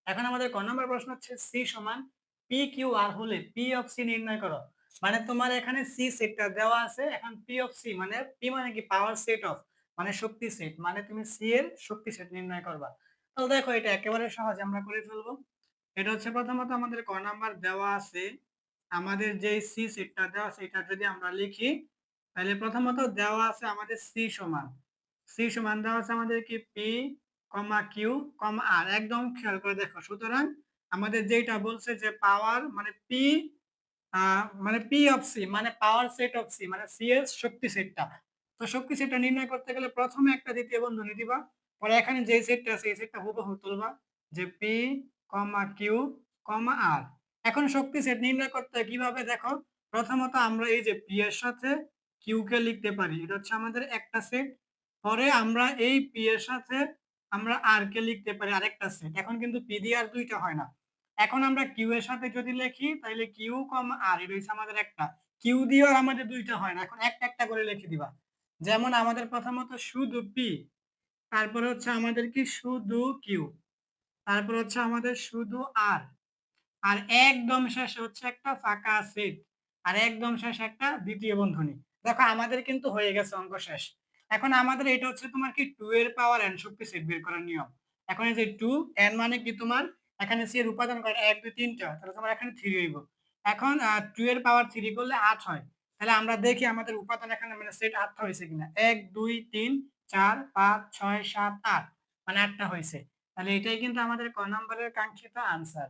এখন আমাদের ক নম্বর প্রশ্ন হচ্ছে সি সমান পি কিউ আর হলে পি অফ সি নির্ণয় করো। মানে তোমার এখানে সি সেটটা দেওয়া আছে, এখন পি অফ সি মানে পি মানে কি পাওয়ার সেট অফ, মানে শক্তি সেট, মানে তুমি সি এর শক্তি সেট নির্ণয় করবা। তো দেখো এটা একেবারে সহজ, আমরা করে ফেলবো। এটা হচ্ছে প্রথমত আমাদের ক নাম্বার দেওয়া আছে, আমাদের যে সি সেটটা দেওয়া আছে এটা যদি আমরা লিখি, তাহলে প্রথমত দেওয়া আছে আমাদের সি সমান দেওয়া আছে আমাদের কি পি কমা কিউ কমা আর, একদম খেয়াল করে দেখো। সুতরাং আমাদের যেটা বলছে যে পাওয়ার মানে পি মানে পি অফ সি মানে পাওয়ার সেট অফ সি মানে সি এর শক্তি সেটটা। তো শক্তি সেটটা নির্ণয় করতে গেলে প্রথমে একটা দ্বিতীয় বন্ধনী দিবা, পরে এখানে যে সেটটা আছে এই সেটটা হুবহু তুলবা, যে পি কমা কিউ কমা আর। এখন শক্তি সেট নির্ণয় করতে কিভাবে দেখো, প্রথমত আমরা এই যে পি এর সাথে কিউ কে লিখতে পারি, এটা হচ্ছে আমাদের একটা সেট। পরে আমরা এই পি এর সাথে আমরা আর কে লিখতে পারি আরেকটা সেট। এখন কিন্তু পি দিয়ে আর দুইটা হয় না। এখন আমরা কিউ এর সাথে যদি লিখি তাহলে কিউ কম আর, এটা হচ্ছে আমাদের একটা। কিউ দিয়েও আমাদের দুইটা হয় না, এখন একটা একটা করে লিখে দিবা। যেমন আমাদের প্রথমত শুধু পি, তারপরে হচ্ছে আমাদের কি শুধু কিউ, তারপর হচ্ছে আমাদের শুধু আর, আর একদম শেষে হচ্ছে একটা ফাঁকা সেট, আর একদম শেষে একটা দ্বিতীয় বন্ধনী। দেখো আমাদের কিন্তু হয়ে গেছে অঙ্ক শেষ। এখন আমাদের এটা হচ্ছে তোমার কি টু এর পাওয়ার এন শক্তি সেট বের করার নিয়ম। এখন এই যে টু এন মানে কি তোমার, এখানে সি এর উপাদান কয়টা, এক দুই তিনটা, তাহলে তোমার এখানে থ্রি হইব। এখন টু এর পাওয়ার থ্রি করলে আট হয়। তাহলে আমরা দেখি আমাদের উপাদান এখানে মানে সেট আটটা হয়েছে কিনা, এক দুই তিন চার পাঁচ ছয় সাত আট, মানে আটটা হয়েছে। তাহলে এটাই কিন্তু আমাদের ক নম্বরের কাঙ্ক্ষিত আনসার।